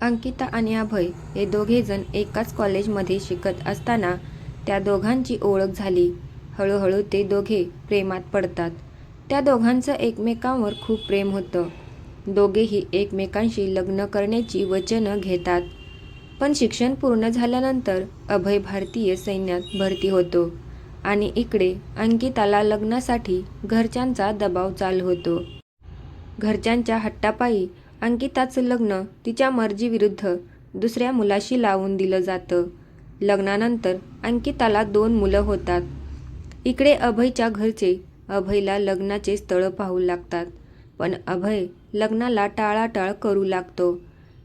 अंकिता आणि अभय हे दोघेजण एकाच कॉलेजमध्ये शिकत असताना त्या दोघांची ओळख झाली. हळूहळू ते दोघे प्रेमात पडतात. त्या दोघांचं एकमेकांवर खूप प्रेम होतं. दोघेही एकमेकांशी लग्न करण्याची वचनं घेतात. पण शिक्षण पूर्ण झाल्यानंतर अभय भारतीय सैन्यात भरती होतो आणि इकडे अंकिताला लग्नासाठी घरच्यांचा दबाव चालू होतो. घरच्यांच्या हट्टापायी अंकिताचं लग्न तिच्या मर्जीविरुद्ध दुसऱ्या मुलाशी लावून दिलं जातं. लग्नानंतर अंकिताला 2 मुलं होतात. इकडे अभयच्या घरचे अभयला लग्नाचे स्थळ पाहू लागतात. पण अभय लग्नाला टाळाटाळ करू लागतो.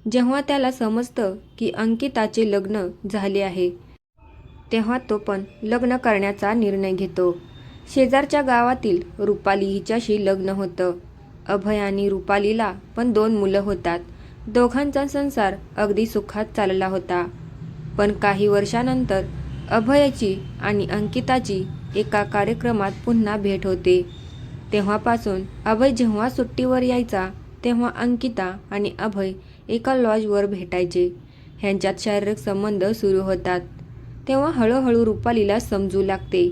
जेव्हा त्याला समजतं की अंकिताचे लग्न झाले आहे, तेव्हा तो पण लग्न करण्याचा निर्णय घेतो. शेजारच्या गावातील रुपाली हिच्याशी लग्न होतं. अभय आणि रुपालीला पण 2 मुलं होतात. दोघांचा संसार अगदी सुखात चालला होता. पण काही वर्षानंतर अभयची आणि अंकिताची एका कार्यक्रमात पुन्हा भेट होते. तेव्हापासून अभय जेव्हा सुट्टीवर यायचा तेव्हा अंकिता आणि अभय एका लॉजवर भेटायचे. ह्यांच्यात शारीरिक संबंध सुरू होतात. तेव्हा हळूहळू रुपालीला समजू लागते.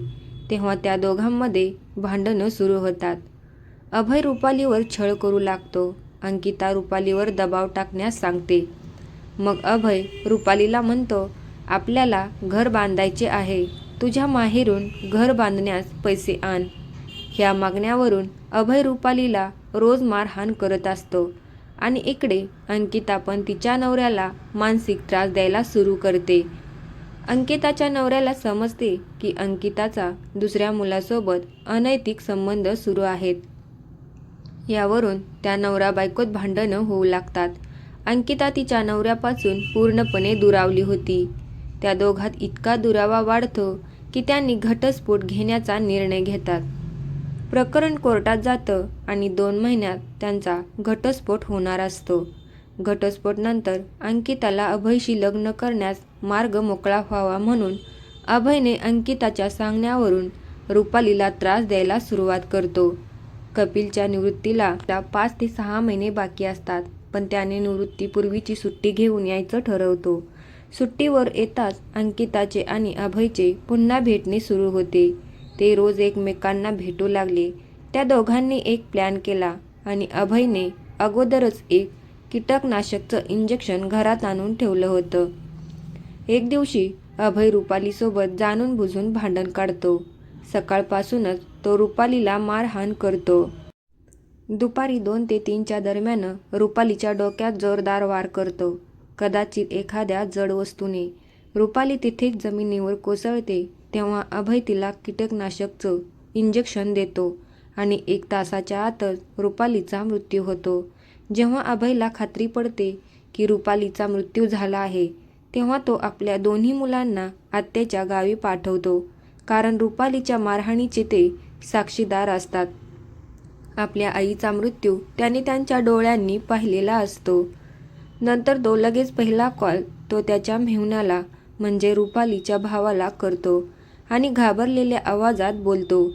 तेव्हा त्या दोघांमध्ये भांडणं सुरू होतात. अभय रुपालीवर छळ करू लागतो. अंकिता रुपालीवर दबाव टाकण्यास सांगते. मग अभय रुपालीला म्हणतो, आपल्याला घर बांधायचे आहे, तुझ्या माहेरून घर बांधण्यास पैसे आण. ह्या मागण्यावरून अभय रुपालीला रोज मारहाण करत असतो आणि इकडे अंकिता पण तिच्या नवऱ्याला मानसिक त्रास द्यायला सुरू करते. अंकिताच्या नवऱ्याला समजते की अंकिताचा दुसऱ्या मुलासोबत अनैतिक संबंध सुरू आहेत. यावरून त्या नवरा बायकोत भांडणं होऊ लागतात. अंकिता तिच्या नवऱ्यापासून पूर्णपणे दुरावली होती. त्या दोघात इतका दुरावा वाढतो की त्यांनी घटस्फोट घेण्याचा निर्णय घेतात. प्रकरण कोर्टात जातं आणि 2 महिन्यात त्यांचा घटस्फोट होणार असतो. घटस्फोटानंतर अंकिताला अभयशी लग्न करण्यास मार्ग मोकळा व्हावा म्हणून अभयने अंकिताच्या सांगण्यावरून रुपालीला त्रास द्यायला सुरुवात करतो. कपिलच्या निवृत्तीला 5 ते 6 महिने बाकी असतात. पण त्याने निवृत्तीपूर्वीची सुट्टी घेऊन यायचं ठरवतो. सुट्टीवर येताच अंकिताचे आणि अभयचे पुन्हा भेटणे सुरू होते. ते रोज एकमेकांना भेटू लागले. त्या दोघांनी एक प्लॅन केला आणि अभयने अगोदरच एक कीटकनाशकचं इंजेक्शन घरात आणून ठेवलं होतं. एक दिवशी अभय रुपालीसोबत जाणून बुजून भांडण काढतो. सकाळपासूनच तो रुपालीला मारहाण करतो. दुपारी 2 ते 3च्या दरम्यान रुपालीच्या डोक्यात जोरदार वार करतो, कदाचित एखाद्या जड वस्तूने. रुपाली तिथेच जमिनीवर कोसळते. तेव्हा अभय तिला कीटकनाशकचं इंजेक्शन देतो आणि 1 तासाच्या आतच रुपालीचा मृत्यू होतो. जेव्हा अभयला खात्री पडते की रुपालीचा मृत्यू झाला आहे, तेव्हा तो आपल्या 2 मुलांना आत्याच्या गावी पाठवतो. कारण रुपालीच्या मारहाणीचे ते साक्षीदार असतात. आपल्या आईचा मृत्यू त्याने त्यांच्या डोळ्यांनी पाहिलेला असतो. नंतर तो लगेच पहिला कॉल तो त्याच्या मेहुण्याला म्हणजे रुपालीच्या भावाला करतो आणि घाबरलेल्या आवाजात बोलतो,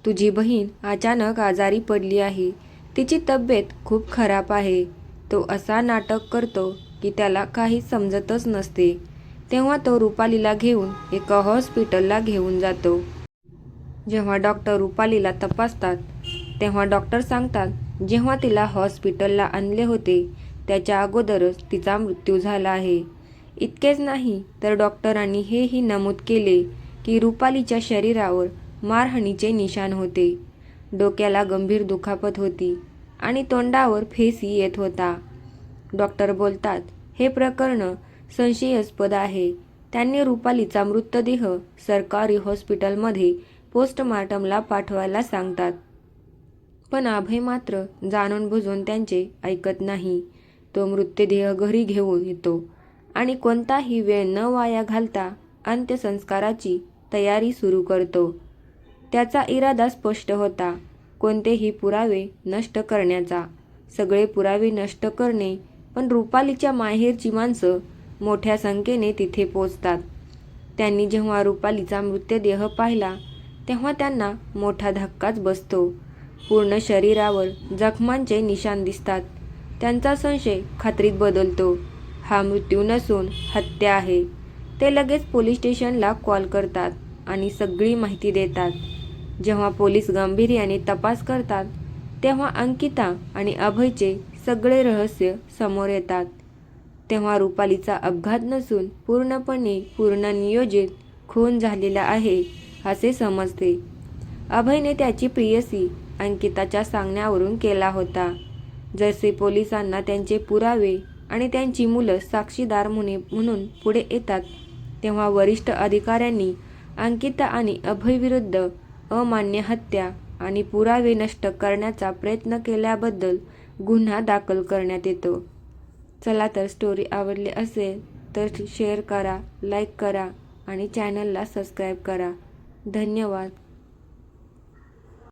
तुझी बहीण अचानक आजारी पडली आहे. तिची तब्येत खूप खराब आहे. तो असा नाटक करतो की त्याला काही समजतच नसते. तेव्हा तो रुपालीला घेऊन एका हॉस्पिटलला घेऊन जातो. जेव्हा डॉक्टर रुपालीला तपासतात तेव्हा डॉक्टर सांगतात, जेव्हा तिला हॉस्पिटलला आणले होते त्याच्या अगोदरच तिचा मृत्यू झाला आहे. इतकेच नाही तर डॉक्टरांनी हेही नमूद केले की रुपालीच्या शरीरावर मारहाणीचे निशाण होते. डोक्याला गंभीर दुखापत होती आणि तोंडावर फेस येत होता. डॉक्टर बोलतात, हे प्रकरण संशयास्पद आहे. त्यांनी रुपालीचा मृतदेह सरकारी हॉस्पिटलमध्ये पोस्टमार्टमला पाठवायला सांगतात. पण अभय मात्र जाणून बुजून त्यांचे ऐकत नाही. तो मृतदेह घरी घेऊन येतो आणि कोणताही वेळ न वाया घालता अंत्यसंस्काराची तयारी सुरू करतो. त्याचा इरादा स्पष्ट होता, कोणतेही पुरावे नष्ट करण्याचा. सगळे पुरावे नष्ट करणे. पण रुपालीच्या माहेरची माणसं मोठ्या संख्येने तिथे पोचतात. त्यांनी जेव्हा रुपालीचा मृतदेह पाहिला तेव्हा त्यांना मोठा धक्काच बसतो. पूर्ण शरीरावर जखमांचे निशाण दिसतात. त्यांचा संशय खात्रीत बदलतो. हा मृत्यू नसून हत्या आहे. ते लगेच पोलीस स्टेशनला कॉल करतात आणि सगळी माहिती देतात. जेव्हा पोलीस गांभीर्याने तपास करतात तेव्हा अंकिता आणि अभयचे सगळे रहस्य समोर येतात. तेव्हा रुपालीचा अपघात नसून पूर्णपणे पूर्वनियोजित खून झालेला आहे असे समजते. अभयने त्याची प्रेयसी अंकिताच्या सांगण्यावरून केला होता. जसे पोलिसांना त्यांचे पुरावे आणि त्यांची मुलं साक्षीदार म्हणून पुढे येतात तेव्हा वरिष्ठ अधिकाऱ्यांनी अंकिता आणि अभयविरुद्ध अमान्य हत्या आणि पुरावे नष्ट करण्याचा प्रयत्न केल्याबद्दल गुन्हा दाखल करण्यात येतो. चला तर स्टोरी आवडली असेल तर शेअर करा, लाईक करा आणि चॅनलला सबस्क्राईब करा. धन्यवाद.